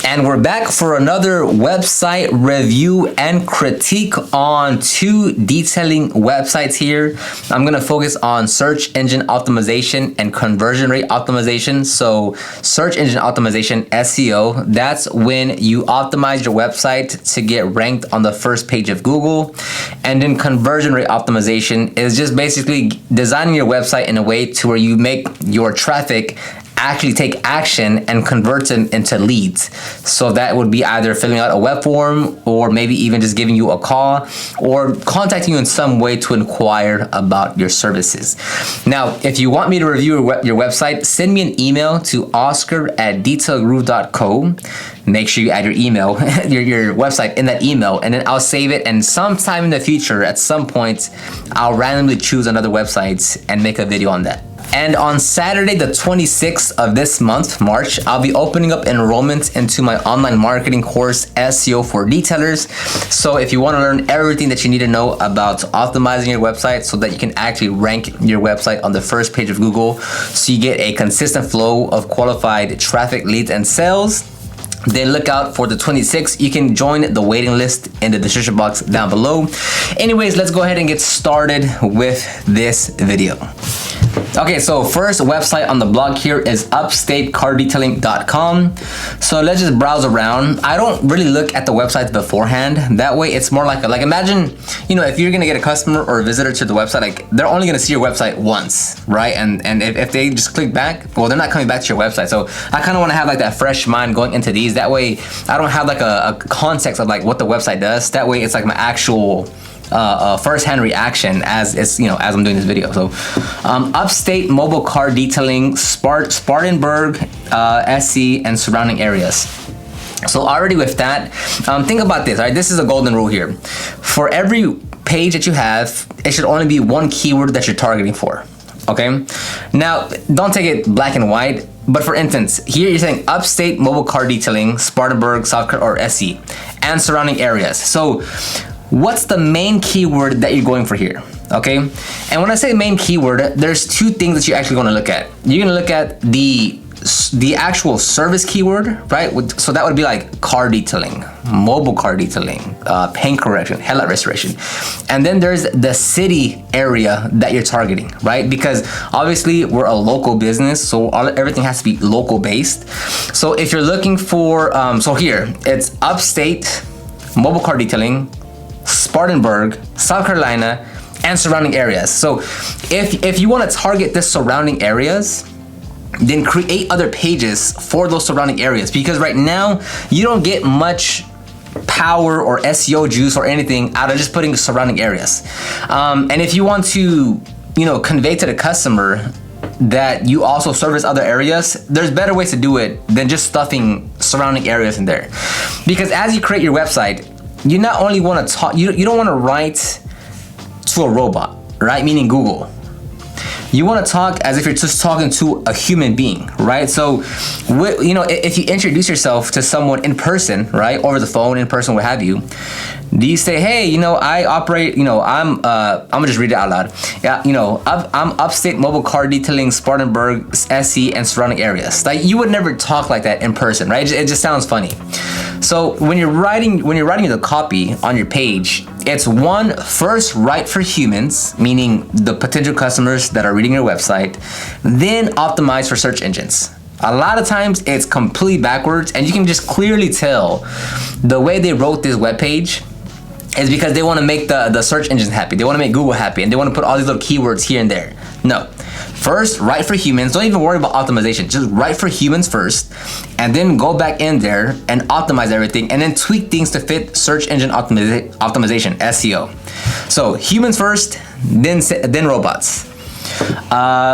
And we're back for another website review and critique on two detailing websites here. I'm gonna focus on search engine optimization and conversion rate optimization. So search engine optimization, SEO, that's when you optimize your website to get ranked on the first page of Google. And then conversion rate optimization is just basically designing your website in a way to where you make your traffic actually take action and convert them into leads. So that would be either filling out a web form or maybe even just giving you a call or contacting you in some way to inquire about your services. Now, if you want me to review your website, send me an email to oscar@detailgroove.co. Make sure you add your email, your website in that email, and then I'll save it. And sometime in the future, at some point, I'll randomly choose another website and make a video on that. And on Saturday, the 26th of this month, March, I'll be opening up enrollment into my online marketing course, SEO for Detailers. So if you want to learn everything that you need to know about optimizing your website so that you can actually rank your website on the first page of Google, so you get a consistent flow of qualified traffic, leads, and sales, then look out for the 26th. You can join the waiting list in the description box down below. Anyways, let's go ahead and get started with this video. Okay, so first website on the blog here is upstateCarDetailing.com. So let's just browse around. I don't really look at the websites beforehand. That way it's more like imagine, if you're gonna get a customer or a visitor to the website, like they're only gonna see your website once, right? And if they just click back, well, they're not coming back to your website. So I kind of want to have like that fresh mind going into these. That way I don't have like a context of like what the website does. That way it's like my actual first-hand reaction as it's as I'm doing this video. So Upstate Mobile Car Detailing, Spartanburg, SC, and surrounding areas. So already with that, think about this. All right, this is a golden rule here. For every page that you have, it should only be one keyword that you're targeting for. Okay, now don't take it black and white. But for instance, here you're saying Upstate Mobile Car Detailing, Spartanburg, South Carolina, or SC, and surrounding areas. So what's the main keyword that you're going for here? Okay, and when I say main keyword, there's two things that you're actually going to look at. You're going to look at the actual service keyword, right? So that would be like car detailing, mobile car detailing, paint correction, headlight restoration. And then there's the city area that you're targeting, right? Because obviously we're a local business, so everything has to be local based. So if you're looking for, so here, it's Upstate Mobile Car Detailing, Spartanburg, South Carolina, and surrounding areas. So if you want to target the surrounding areas, then create other pages for those surrounding areas, because right now you don't get much power or SEO juice or anything out of just putting surrounding areas. And if you want to convey to the customer that you also service other areas, there's better ways to do it than just stuffing surrounding areas in there. Because as you create your website, you not only want to talk, you don't want to write to a robot, right? Meaning Google. You want to talk as if you're just talking to a human being, right? So, if you introduce yourself to someone in person, right, over the phone, in person, what have you, do you say, hey, I operate, I'm gonna just read it out loud. Yeah, I'm Upstate Mobile Car Detailing, Spartanburg, SC, and surrounding areas. Like you would never talk like that in person, right? It just sounds funny. So when you're writing the copy on your page, it's first write for humans, meaning the potential customers that are reading your website, then optimize for search engines. A lot of times it's completely backwards, and you can just clearly tell the way they wrote this webpage is because they want to make the search engines happy. They want to make Google happy, and they want to put all these little keywords here and there. No. First, write for humans. Don't even worry about optimization. Just write for humans first, and then go back in there and optimize everything, and then tweak things to fit search engine optimization, SEO. So humans first, then robots.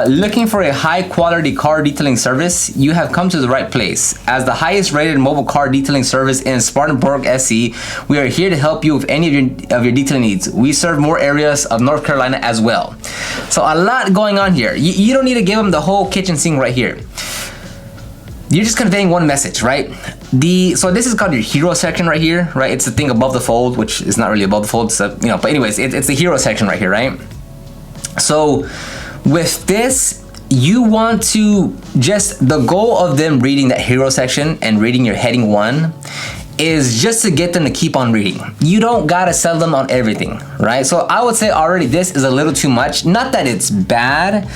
Looking for a high quality car detailing service? You have come to the right place. As the highest rated mobile car detailing service in Spartanburg, SC, we are here to help you with any of your detailing needs. We serve more areas of North Carolina as well. So a lot going on here. You don't need to give them the whole kitchen sink right here. You're just conveying one message, right? So this is called your hero section right here, right? It's the thing above the fold, which is not really above the fold, so, but anyways, it's the hero section right here, right? So with this, you want to just, the goal of them reading that hero section and reading your heading 1 is just to get them to keep on reading. You don't gotta sell them on everything, right? So I would say already this is a little too much. Not that it's bad,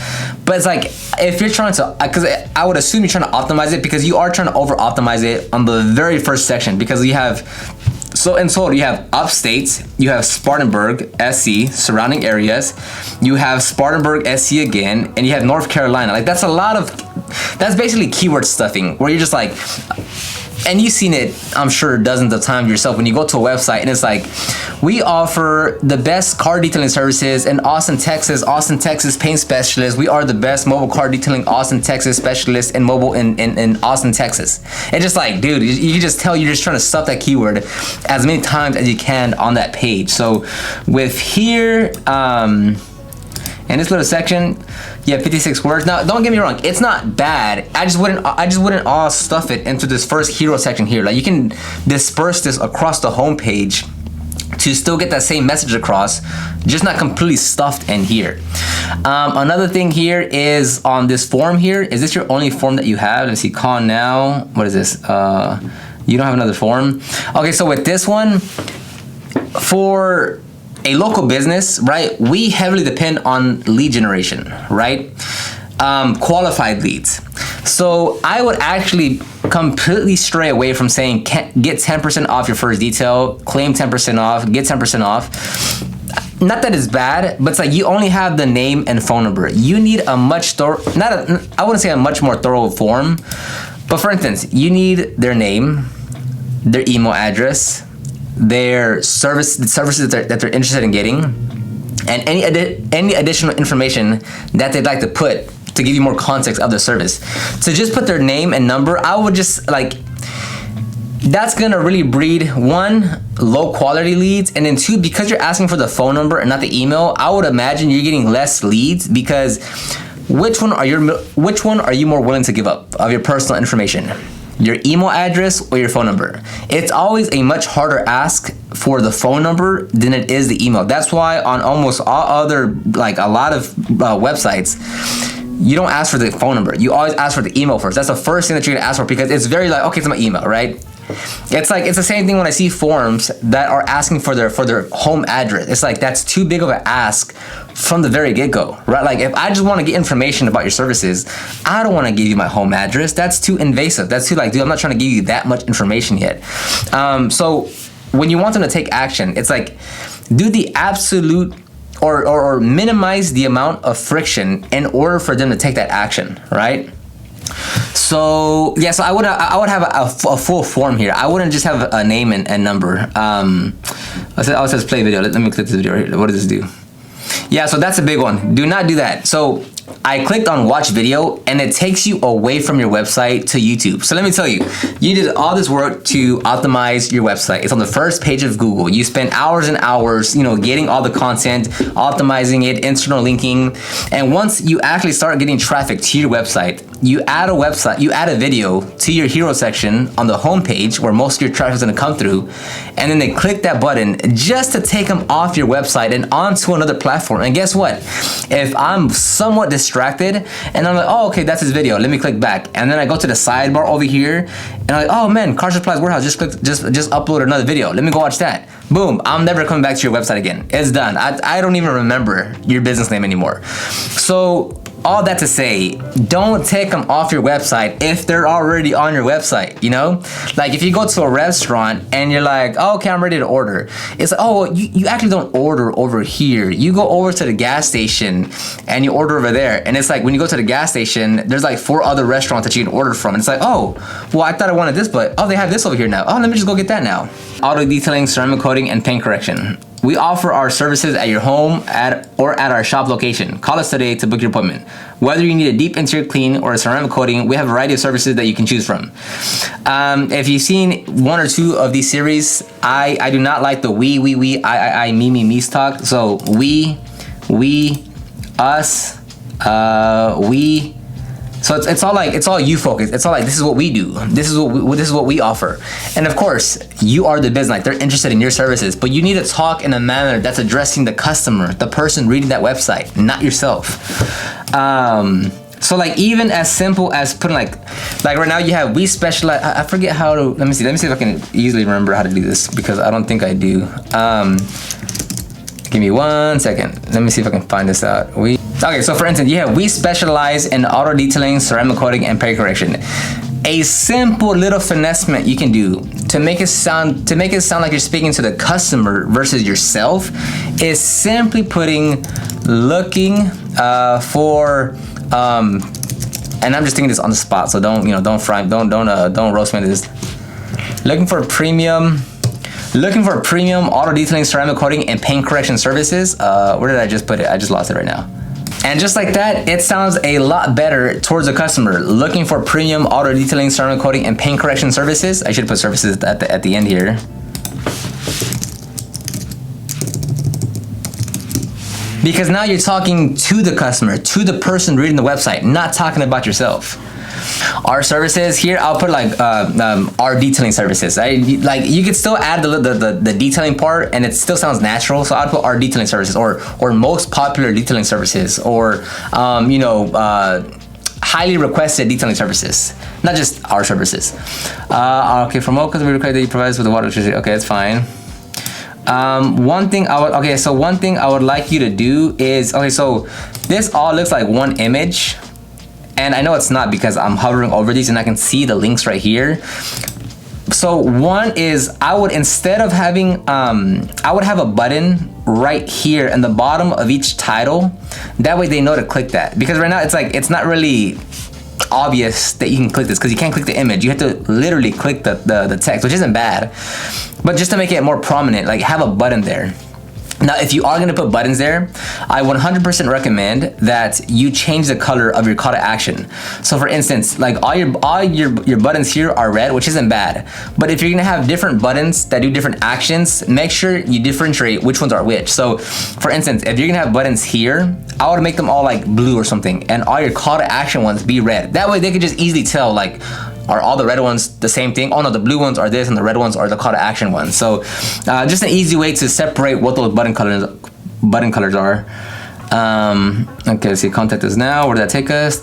but it's like if you're trying to, because I would assume you're trying to optimize it, because you are trying to over optimize it on the very first section, because you have, so in total you have upstate, you have Spartanburg, SC, surrounding areas, you have Spartanburg, SC again, and you have North Carolina. Like that's a lot of, that's basically keyword stuffing, where you're just like, and you've seen it, I'm sure, dozens of times yourself when you go to a website and it's like, we offer the best car detailing services in Austin, Texas. Austin, Texas paint specialist. We are the best mobile car detailing Austin, Texas specialist in mobile in Austin, Texas. It's just like, dude, you can just tell you're just trying to stuff that keyword as many times as you can on that page. So with here, in this little section, you have 56 words. Now, don't get me wrong, it's not bad. I just wouldn't all stuff it into this first hero section here. Like you can disperse this across the home page to still get that same message across, just not completely stuffed in here. Another thing here is on this form here. Is this your only form that you have? Let's see, call now. What is this? You don't have another form? Okay, so with this one, for a local business, right, we heavily depend on lead generation, right? Qualified leads. So I would actually completely stray away from saying get 10% off your first detail, claim 10% off, get 10% off. Not that it's bad, but it's like you only have the name and phone number. You need a much I wouldn't say a much more thorough form, but for instance, you need their name, their email address, their services that they're interested in getting, and any additional information that they'd like to put to give you more context of the service. So just put their name and number. I would just like, that's gonna really breed, one, low quality leads, and then two, because you're asking for the phone number and not the email, I would imagine you're getting less leads, because which one are you more willing to give up of your personal information? Your email address or your phone number? It's always a much harder ask for the phone number than it is the email. That's why on almost all other, like a lot of websites, you don't ask for the phone number. You always ask for the email first. That's the first thing that you're gonna ask for, because it's very like, okay, it's my email, right? It's like, it's the same thing when I see forums that are asking for their home address. It's like, that's too big of an ask from the very get-go, right? Like if I just want to get information about your services, I don't want to give you my home address. That's too invasive. That's too like, dude, I'm not trying to give you that much information yet. So when you want them to take action, it's like, do the absolute or minimize the amount of friction in order for them to take that action, right? So yeah, so I would have a full form here. I wouldn't just have a name and number. It says play video. Let me click this video right here. What does this do? Yeah, so that's a big one. Do not do that. So I clicked on watch video and it takes you away from your website to YouTube. So let me tell you, you did all this work to optimize your website. It's on the first page of Google. You spent hours and hours, getting all the content, optimizing it, internal linking. And once you actually start getting traffic to your website, you add a video to your hero section on the home page where most of your traffic is gonna come through. And then they click that button just to take them off your website and onto another platform. And guess what? If I'm somewhat distracted and I'm like, oh, okay, that's his video, let me click back. And then I go to the sidebar over here and I'm like, oh man, Car Supplies Warehouse just upload another video. Let me go watch that. Boom, I'm never coming back to your website again. It's done. I don't even remember your business name anymore. So all that to say, don't take them off your website if they're already on your website, Like if you go to a restaurant and you're like, oh, okay, I'm ready to order. It's like, oh, well, you actually don't order over here. You go over to the gas station and you order over there. And it's like, when you go to the gas station, there's like 4 other restaurants that you can order from. And it's like, oh, well, I thought I wanted this, but oh, they have this over here now. Oh, let me just go get that now. Auto detailing, ceramic coating, and paint correction. We offer our services at your home or at our shop location. Call us today to book your appointment. Whether you need a deep interior clean or a ceramic coating, we have a variety of services that you can choose from. If you've seen 1 or 2 of these series, I do not like the we, I, me talk. So we, us, we. So it's all you focused. It's all like, this is what we do. This is what we offer. And of course, you are the business. Like they're interested in your services, but you need to talk in a manner that's addressing the customer, the person reading that website, not yourself. So like even as simple as putting like right now you have we specialize. I forget how to. Let me see if I can easily remember how to do this because I don't think I do. Give me 1 second. Let me see if I can find this out. Okay, so for instance, we specialize in auto detailing, ceramic coating, and paint correction. A simple little finessement you can do to make it sound like you're speaking to the customer versus yourself is simply putting looking for and I'm just thinking this on the spot, so don't roast me into this. Looking for premium auto detailing, ceramic coating, and paint correction services. Where did I just put it? I just lost it right now. And just like that, it sounds a lot better towards the customer. Looking for premium auto detailing, ceramic coating, and paint correction services. I should put services at the end here. Because now you're talking to the customer, to the person reading the website, not talking about yourself. Our services here, I'll put like our detailing services. Like you could still add the detailing part, and it still sounds natural. So I'll put our detailing services, or most popular detailing services, or highly requested detailing services, not just our services. Okay, from all customers, we require that you provide us with the water. Okay, that's fine. One thing I would like you to do is, so this all looks like one image, and I know it's not because I'm hovering over these and I can see the links right here. So one is, I would, instead of having, I would have a button right here in the bottom of each title. That way they know to click that, because right now it's not really obvious that you can click this because you can't click the image. You have to literally click the text, which isn't bad, but just to make it more prominent, like have a button there. Now, if you are going to put buttons there, I 100% recommend that you change the color of your call to action. So for instance, like all your buttons here are red, which isn't bad. But if you're going to have different buttons that do different actions, make sure you differentiate which ones are which. So for instance, if you're going to have buttons here, I would make them all like blue or something, and all your call to action ones be red. That way they could just easily tell, like, are all the red ones the same thing? Oh no, the blue ones are this and the red ones are the call to action ones. So just an easy way to separate what those button colors are. Okay, let's see, contact us now. Where did that take us?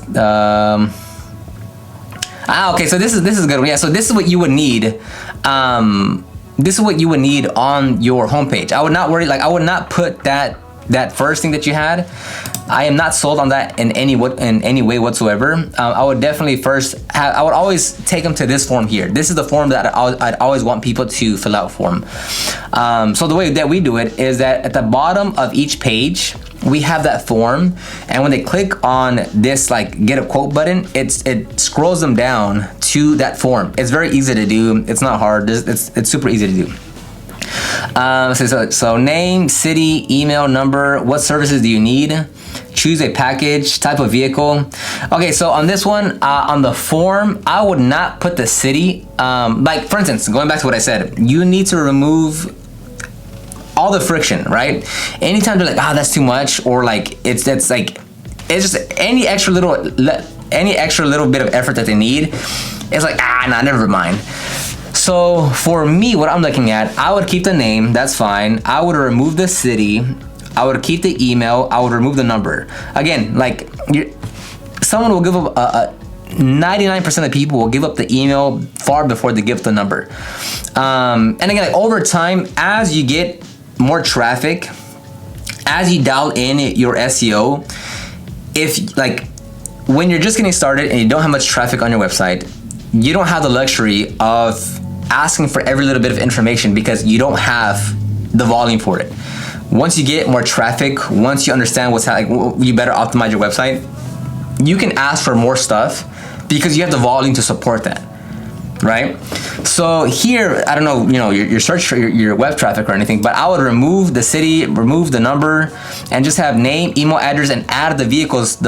Okay, so this is good. Yeah, so this is what you would need. This is what you would need on your homepage. I would not worry, like I would not put that first thing that you had. I am not sold on that in any way whatsoever. I would definitely I would always take them to this form here. This is the form that I'd always want people to fill out for. So the way that we do it is that at the bottom of each page, we have that form, and when they click on this like get a quote button, it scrolls them down to that form. It's very easy to do. It's not hard. It's super easy to do. So name, city, email, number, what services do you need? Choose a package, type of vehicle. Okay, so on this one, on the form, I would not put the city. Like for instance, going back to what I said, you need to remove all the friction, right? Anytime they're like, that's too much, or like it's just any extra little bit of effort that they need, it's like, nah, never mind. So for me, what I'm looking at, I would keep the name, that's fine. I would remove the city. I would keep the email. I would remove the number. Again, like someone will give up, 99% of people will give up the email far before they give the number. And again, like over time, as you get more traffic, as you dial in your SEO, if like when you're just getting started and you don't have much traffic on your website, you don't have the luxury of asking for every little bit of information because you don't have the volume for it. Once you get more traffic, once you understand what's happening, you better optimize your website. You can ask for more stuff because you have the volume to support that, right? So here, I don't know, your search for your web traffic or anything, but I would remove the city, remove the number, and just have name, email address, and add the vehicles,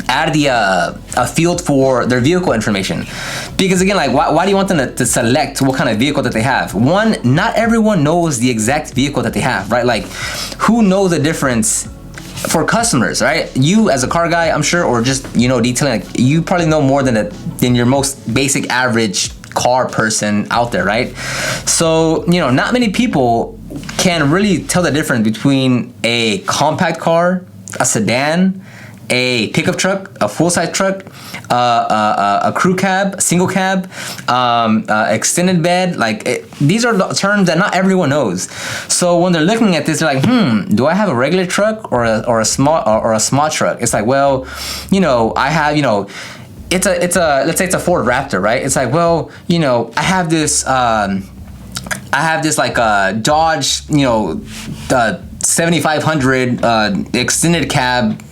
add a field for their vehicle information. Because again, like why do you want them to select what kind of vehicle that they have? One, not everyone knows the exact vehicle that they have, right? Like who knows the difference for customers, right? You as a car guy, I'm sure, or just detailing, like, you probably know more than your most basic average car person out there, right? So not many people can really tell the difference between a compact car, a sedan, a pickup truck, a full-size truck, a crew cab, single cab, extended bed. Like these are the terms that not everyone knows. So when they're looking at this, they're like, do I have a regular truck or a small truck? It's like, well, you know, I have, you know, it's a let's say it's a Ford Raptor, right? It's like, well, you know, I have this like Dodge, you know, 7500 extended cab,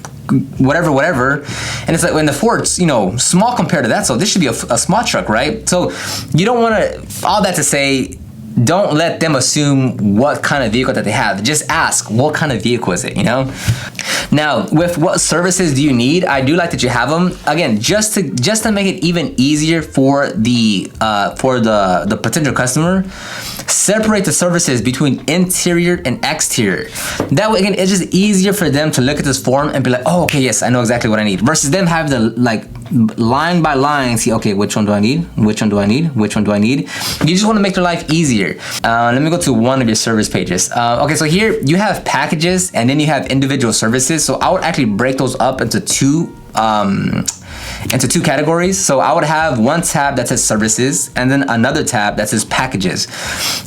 whatever, and it's like when the Ford's, you know, small compared to that, so this should be a small truck, right? So you don't want to, all that to say, don't let them assume what kind of vehicle that they have. Just ask, what kind of vehicle is it, you know? Now, with what services do you need, I do like that you have them. Again, just to make it even easier for the potential customer, separate the services between interior and exterior. That way, again, it's just easier for them to look at this form and be like, oh, okay, yes, I know exactly what I need, versus them having to like line by line see, okay, which one do I need? Which one do I need? Which one do I need? You just want to make their life easier. Let me go to one of your service pages. Okay, so here you have packages and then you have individual services. So I would actually break those up into two categories. So I would have one tab that says services and then another tab that says packages,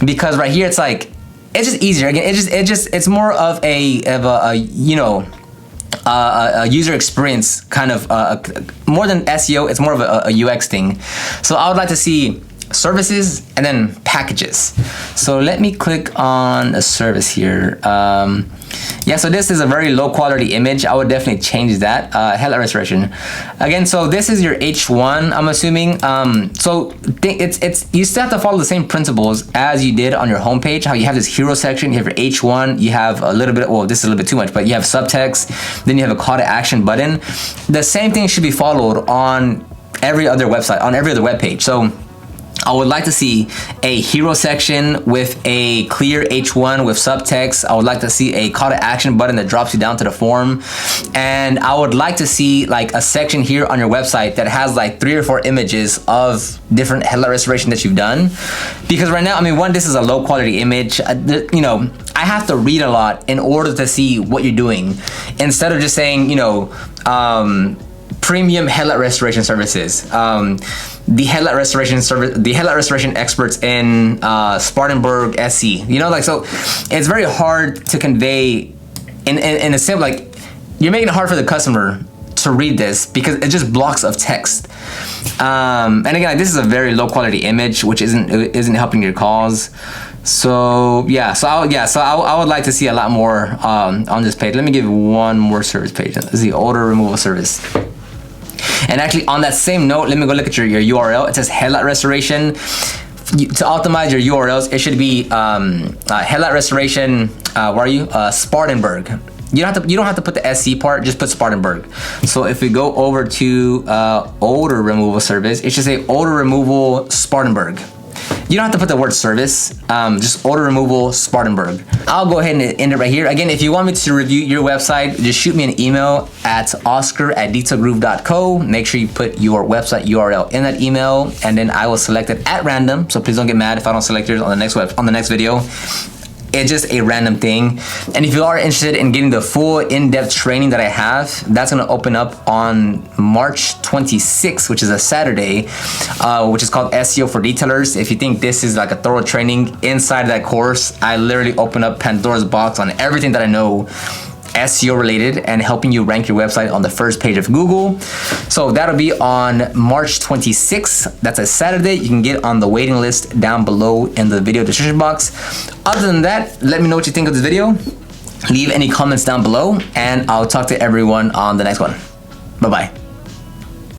because right here it's like, it's just easier. Again, it's more of a you know, a user experience kind of, more than SEO, it's more of a UX thing. So I would like to see services and then packages. So let me click on a service here. Yeah, so this is a very low quality image. I would definitely change that. Headlight restoration. Again, so this is your H1, I'm assuming. So you still have to follow the same principles as you did on your homepage. How you have this hero section, you have your H1, you have a little bit, well, this is a little bit too much, but you have subtext, then you have a call to action button. The same thing should be followed on every other website, on every other web page. So I would like to see a hero section with a clear H1 with subtext. I would like to see a call to action button that drops you down to the form. And I would like to see like a section here on your website that has like 3 or 4 images of different headlight restoration that you've done. Because right now, I mean, one, this is a low quality image. You know, I have to read a lot in order to see what you're doing. Instead of just saying, you know, premium headlight restoration services. The headlight restoration experts in Spartanburg SC. You know, like, so it's very hard to convey in a simple, like, you're making it hard for the customer to read this because it just blocks of text. And again, like, this is a very low quality image, which isn't helping your cause. So yeah, I would like to see a lot more on this page. Let me give one more service page. This is the odor removal service. And actually, on that same note, let me go look at your URL. It says headlight restoration. To optimize your URLs, it should be headlight restoration. Where are you? Spartanburg. You don't have to put the SC part. Just put Spartanburg. So if we go over to odor removal service, it should say odor removal Spartanburg. You don't have to put the word service, just odor removal Spartanburg. I'll go ahead and end it right here. Again, if you want me to review your website, just shoot me an email at oscar@detailgroove.co. Make sure you put your website URL in that email, and then I will select it at random. So please don't get mad if I don't select yours on the next video. It's just a random thing. And if you are interested in getting the full in-depth training that I have, that's gonna open up on March 26th, which is a Saturday, which is called SEO for Detailers. If you think this is like a thorough training inside that course, I literally open up Pandora's box on everything that I know SEO related and helping you rank your website on the first page of Google. So that'll be on March 26th. That's a Saturday. You can get on the waiting list down below in the video description box. Other than that, let me know what you think of this video. Leave any comments down below and I'll talk to everyone on the next one. Bye-bye.